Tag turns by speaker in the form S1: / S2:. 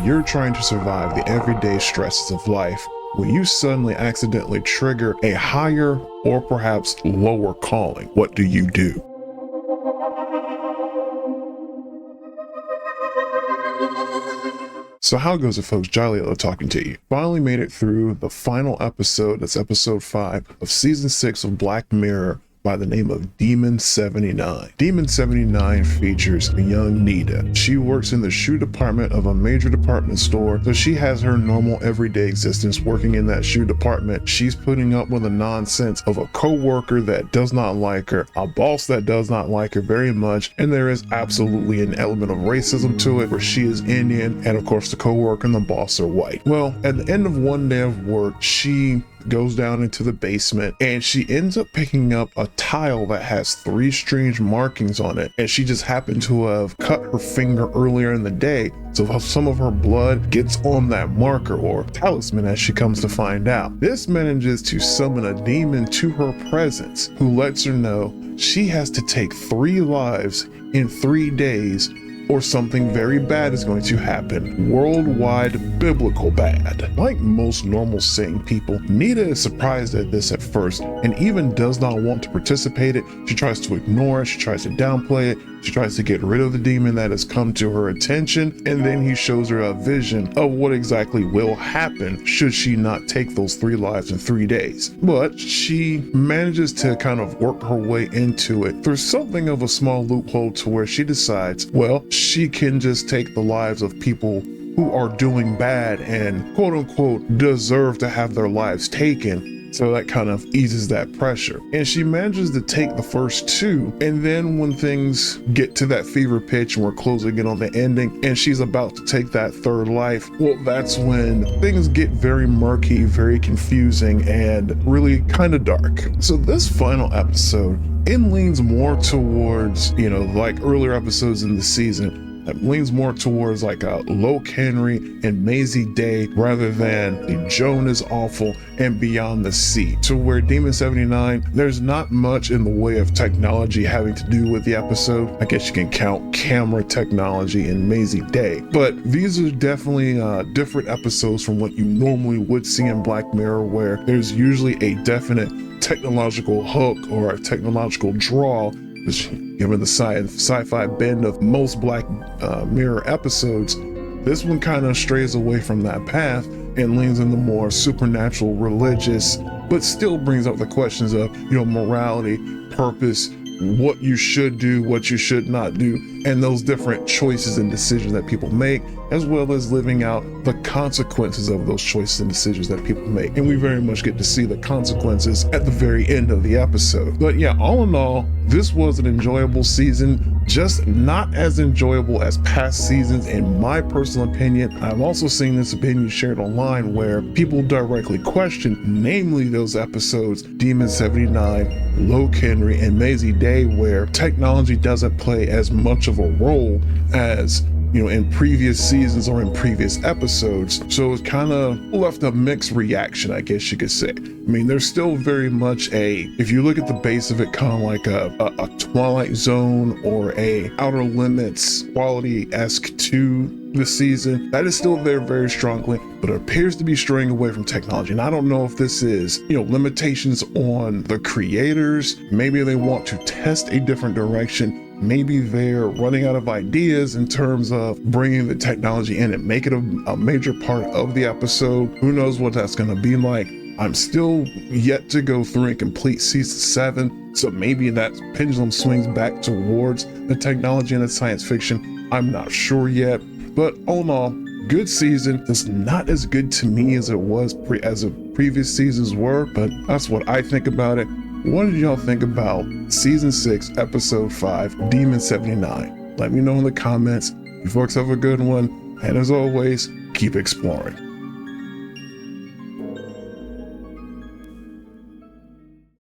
S1: you're trying to survive the everyday stresses of life, will you suddenly accidentally trigger a higher or perhaps lower calling? What do you do? So how goes it, folks? Jolly talking to you. Finally made it through the final episode. That's episode 5 of season 6 of Black Mirror, by the name of Demon 79. Demon 79 features a young Nida. She works in the shoe department of a major department store, so she has her normal everyday existence working in that shoe department. She's putting up with the nonsense of a co-worker that does not like her, a boss that does not like her very much, and there is absolutely an element of racism to it, where she is Indian, and of course the co-worker and the boss are white. Well, at the end of one day of work, she goes down into the basement and she ends up picking up a tile that has 3 strange markings on it, and she just happened to have cut her finger earlier in the day, so some of her blood gets on that marker, or talisman as she comes to find out. This manages to summon a demon to her presence who lets her know she has to take 3 lives in 3 days, or something very bad is going to happen. Worldwide biblical bad. Like most normal sane people, Nida is surprised at this at first and even does not want to participate in it. She tries to ignore it, she tries to downplay it, she tries to get rid of the demon that has come to her attention, and then he shows her a vision of what exactly will happen should she not take those 3 lives in 3 days. But she manages to kind of work her way into it through something of a small loophole, to where she decides, well, she can just take the lives of people who are doing bad and quote unquote deserve to have their lives taken. So that kind of eases that pressure. And she manages to take the first 2. And then when things get to that fever pitch and we're closing in on the ending and she's about to take that 3rd life, well, that's when things get very murky, very confusing, and really kind of dark. So this final episode, it leans more towards, like earlier episodes in the season, it leans more towards like a Loke Henry and Maisie Day rather than the Joan is awful and Beyond the Sea, to where Demon 79, there's not much in the way of technology having to do with the episode. I guess you can count camera technology in Maisie Day, but these are definitely different episodes from what you normally would see in Black Mirror, where there's usually a definite technological hook or a technological draw. Given the sci-fi bend of most Black Mirror episodes, this one kind of strays away from that path and leans into more supernatural, religious, but still brings up the questions of, morality, purpose, what you should do, what you should not do, and those different choices and decisions that people make, as well as living out the consequences of those choices and decisions that people make. And we very much get to see the consequences at the very end of the episode. But yeah, all in all, this was an enjoyable season, just not as enjoyable as past seasons in my personal opinion. I've also seen this opinion shared online where people directly question, namely those episodes, Demon 79, Loke Henry, and Maisie Day, where technology doesn't play as much of a role as in previous seasons or in previous episodes. So it kind of left a mixed reaction, I guess you could say. I mean, there's still very much if you look at the base of it, kind of like a Twilight Zone or a Outer Limits quality-esque to the season. That is still there very strongly, but it appears to be straying away from technology. And I don't know if this is, limitations on the creators. Maybe they want to test a different direction. Maybe they're running out of ideas in terms of bringing the technology in and make it a major part of the episode. Who knows what that's going to be like. I'm still yet to go through and complete season 7, so maybe that pendulum swings back towards the technology and the science fiction. I'm not sure yet, but all in all, good season. It's not as good to me as it was as the previous seasons were, but that's what I think about it. What did y'all think about season 6, episode 5, Demon 79? Let me know in the comments. You folks have a good one, and as always, keep exploring.